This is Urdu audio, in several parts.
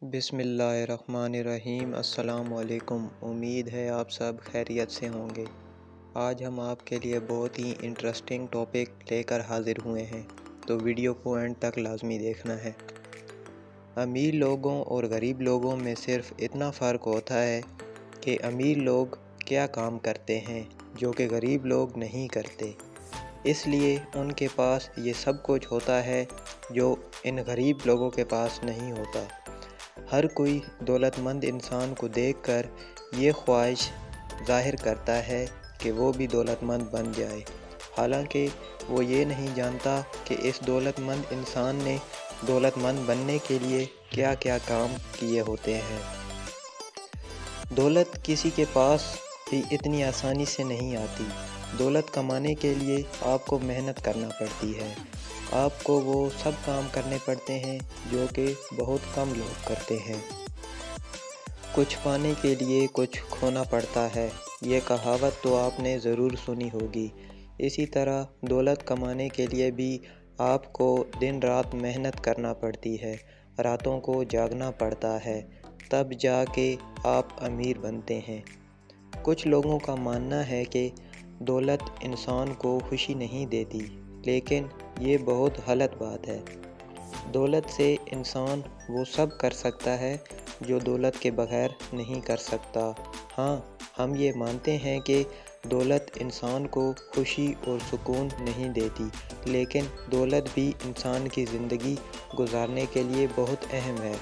بسم اللہ الرحمن الرحیم۔ السلام علیکم۔ امید ہے آپ سب خیریت سے ہوں گے۔ آج ہم آپ کے لیے بہت ہی انٹرسٹنگ ٹاپک لے کر حاضر ہوئے ہیں، تو ویڈیو کو اینڈ تک لازمی دیکھنا ہے۔ امیر لوگوں اور غریب لوگوں میں صرف اتنا فرق ہوتا ہے کہ امیر لوگ کیا کام کرتے ہیں جو کہ غریب لوگ نہیں کرتے، اس لیے ان کے پاس یہ سب کچھ ہوتا ہے جو ان غریب لوگوں کے پاس نہیں ہوتا۔ ہر کوئی دولت مند انسان کو دیکھ کر یہ خواہش ظاہر کرتا ہے کہ وہ بھی دولت مند بن جائے، حالانکہ وہ یہ نہیں جانتا کہ اس دولت مند انسان نے دولت مند بننے کے لیے کیا کیا کام کیے ہوتے ہیں۔ دولت کسی کے پاس بھی اتنی آسانی سے نہیں آتی۔ دولت کمانے کے لیے آپ کو محنت کرنا پڑتی ہے، آپ کو وہ سب کام کرنے پڑتے ہیں جو کہ بہت کم لوگ کرتے ہیں۔ کچھ پانے کے لیے کچھ کھونا پڑتا ہے، یہ کہاوت تو آپ نے ضرور سنی ہوگی۔ اسی طرح دولت کمانے کے لیے بھی آپ کو دن رات محنت کرنا پڑتی ہے، راتوں کو جاگنا پڑتا ہے، تب جا کے آپ امیر بنتے ہیں۔ کچھ لوگوں کا ماننا ہے کہ دولت انسان کو خوشی نہیں دیتی، لیکن یہ بہت غلط بات ہے۔ دولت سے انسان وہ سب کر سکتا ہے جو دولت کے بغیر نہیں کر سکتا۔ ہاں، ہم یہ مانتے ہیں کہ دولت انسان کو خوشی اور سکون نہیں دیتی، لیکن دولت بھی انسان کی زندگی گزارنے کے لیے بہت اہم ہے۔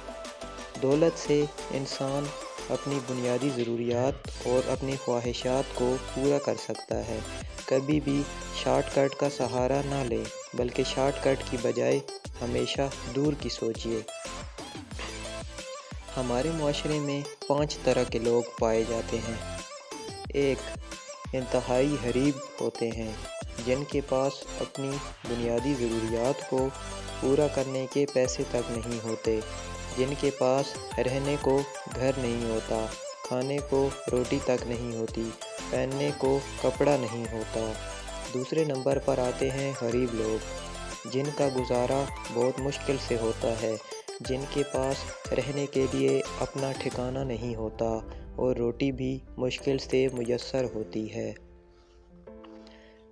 دولت سے انسان اپنی بنیادی ضروریات اور اپنی خواہشات کو پورا کر سکتا ہے۔ کبھی بھی شارٹ کٹ کا سہارا نہ لیں، بلکہ شارٹ کٹ کی بجائے ہمیشہ دور کی سوچیے۔ ہمارے معاشرے میں 5 طرح کے لوگ پائے جاتے ہیں۔ 1. انتہائی غریب ہوتے ہیں، جن کے پاس اپنی بنیادی ضروریات کو پورا کرنے کے پیسے تک نہیں ہوتے، جن کے پاس رہنے کو گھر نہیں ہوتا، کھانے کو روٹی تک نہیں ہوتی، پہننے کو کپڑا نہیں ہوتا۔ دوسرے نمبر پر آتے ہیں غریب لوگ، جن کا گزارا بہت مشکل سے ہوتا ہے، جن کے پاس رہنے کے لیے اپنا ٹھکانہ نہیں ہوتا اور روٹی بھی مشکل سے میسر ہوتی ہے۔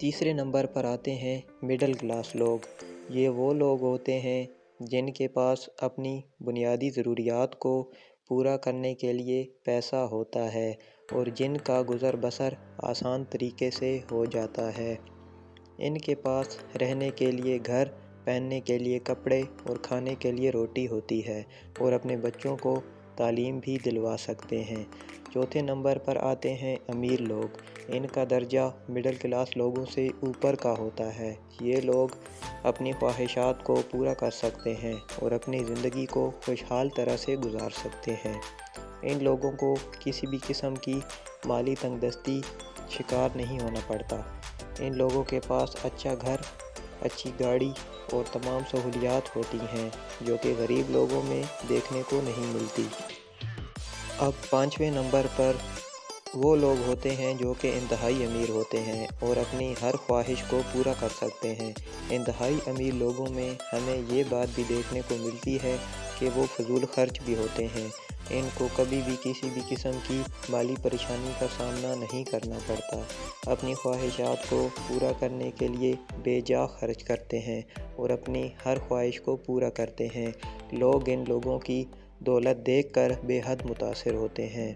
تیسرے نمبر پر آتے ہیں مڈل کلاس لوگ۔ یہ وہ لوگ ہوتے ہیں جن کے پاس اپنی بنیادی ضروریات کو پورا کرنے کے لیے پیسہ ہوتا ہے اور جن کا گزر بسر آسان طریقے سے ہو جاتا ہے۔ ان کے پاس رہنے کے لیے گھر، پہننے کے لیے کپڑے اور کھانے کے لیے روٹی ہوتی ہے، اور اپنے بچوں کو تعلیم بھی دلوا سکتے ہیں۔ چوتھے نمبر پر آتے ہیں امیر لوگ۔ ان کا درجہ مڈل کلاس لوگوں سے اوپر کا ہوتا ہے۔ یہ لوگ اپنی خواہشات کو پورا کر سکتے ہیں اور اپنی زندگی کو خوشحال طرح سے گزار سکتے ہیں۔ ان لوگوں کو کسی بھی قسم کی مالی تنگ دستی شکار نہیں ہونا پڑتا۔ ان لوگوں کے پاس اچھا گھر، اچھی گاڑی اور تمام سہولیات ہوتی ہیں، جو کہ غریب لوگوں میں دیکھنے کو نہیں ملتی۔ اب 5ویں نمبر پر وہ لوگ ہوتے ہیں جو کہ انتہائی امیر ہوتے ہیں اور اپنی ہر خواہش کو پورا کر سکتے ہیں۔ انتہائی امیر لوگوں میں ہمیں یہ بات بھی دیکھنے کو ملتی ہے کہ وہ فضول خرچ بھی ہوتے ہیں۔ ان کو کبھی بھی کسی بھی قسم کی مالی پریشانی کا سامنا نہیں کرنا پڑتا۔ اپنی خواہشات کو پورا کرنے کے لیے بے جا خرچ کرتے ہیں اور اپنی ہر خواہش کو پورا کرتے ہیں۔ لوگ ان لوگوں کی دولت دیکھ کر بے حد متاثر ہوتے ہیں۔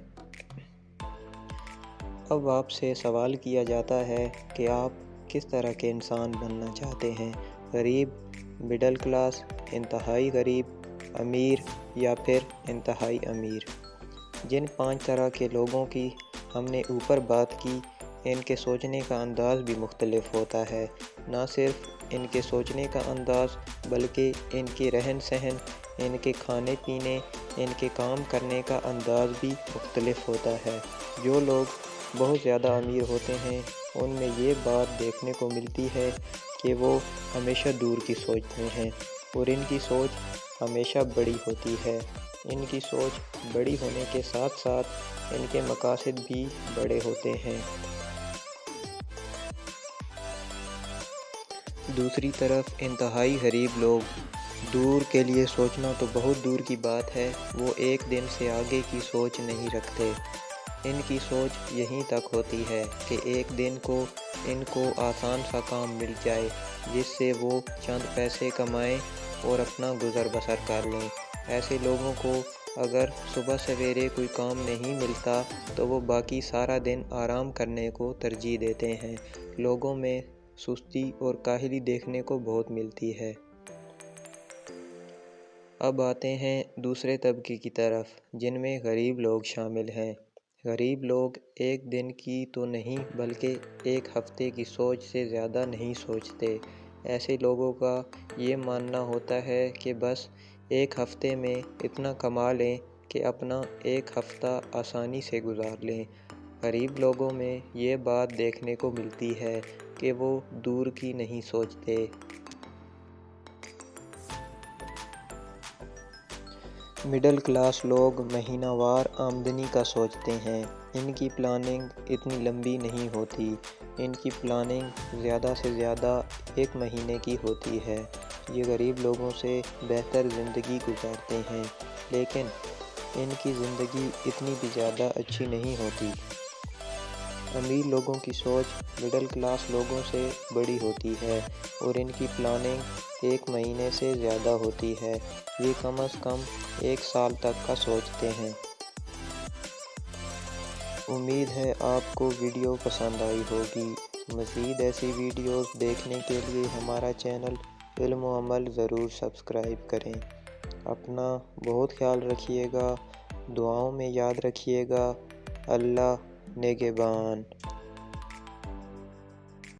اب آپ سے سوال کیا جاتا ہے کہ آپ کس طرح کے انسان بننا چاہتے ہیں؟ غریب، مڈل کلاس، انتہائی غریب، امیر یا پھر انتہائی امیر؟ جن 5 طرح کے لوگوں کی ہم نے اوپر بات کی، ان کے سوچنے کا انداز بھی مختلف ہوتا ہے۔ نہ صرف ان کے سوچنے کا انداز، بلکہ ان کے رہن سہن، ان کے کھانے پینے، ان کے کام کرنے کا انداز بھی مختلف ہوتا ہے۔ جو لوگ بہت زیادہ امیر ہوتے ہیں، ان میں یہ بات دیکھنے کو ملتی ہے کہ وہ ہمیشہ دور کی سوچتے ہیں اور ان کی سوچ ہمیشہ بڑی ہوتی ہے۔ ان کی سوچ بڑی ہونے کے ساتھ ساتھ ان کے مقاصد بھی بڑے ہوتے ہیں۔ دوسری طرف انتہائی غریب لوگ دور کے لیے سوچنا تو بہت دور کی بات ہے، وہ ایک دن سے آگے کی سوچ نہیں رکھتے۔ ان کی سوچ یہیں تک ہوتی ہے کہ ایک دن کو ان کو آسان سا کام مل جائے جس سے وہ چند پیسے کمائیں اور اپنا گزر بسر کر لیں۔ ایسے لوگوں کو اگر صبح سویرے کوئی کام نہیں ملتا تو وہ باقی سارا دن آرام کرنے کو ترجیح دیتے ہیں۔ لوگوں میں سستی اور کاہلی دیکھنے کو بہت ملتی ہے۔ اب آتے ہیں دوسرے طبقے کی طرف، جن میں غریب لوگ شامل ہیں۔ غریب لوگ ایک دن کی تو نہیں بلکہ ایک ہفتے کی سوچ سے زیادہ نہیں سوچتے۔ ایسے لوگوں کا یہ ماننا ہوتا ہے کہ بس ایک ہفتے میں اتنا کما لیں کہ اپنا ایک ہفتہ آسانی سے گزار لیں۔ غریب لوگوں میں یہ بات دیکھنے کو ملتی ہے کہ وہ دور کی نہیں سوچتے۔ مڈل کلاس لوگ مہینہ وار آمدنی کا سوچتے ہیں۔ ان کی پلاننگ اتنی لمبی نہیں ہوتی، ان کی پلاننگ زیادہ سے زیادہ ایک مہینے کی ہوتی ہے۔ یہ غریب لوگوں سے بہتر زندگی گزارتے ہیں، لیکن ان کی زندگی اتنی بھی زیادہ اچھی نہیں ہوتی۔ امیر لوگوں کی سوچ مڈل کلاس لوگوں سے بڑی ہوتی ہے اور ان کی پلاننگ ایک مہینے سے زیادہ ہوتی ہے۔ یہ کم از کم ایک سال تک کا سوچتے ہیں۔ امید ہے آپ کو ویڈیو پسند آئی ہوگی۔ مزید ایسی ویڈیوز دیکھنے کے لیے ہمارا چینل علم و عمل ضرور سبسکرائب کریں۔ اپنا بہت خیال رکھیے گا، دعاؤں میں یاد رکھیے گا۔ اللہ نگہبان۔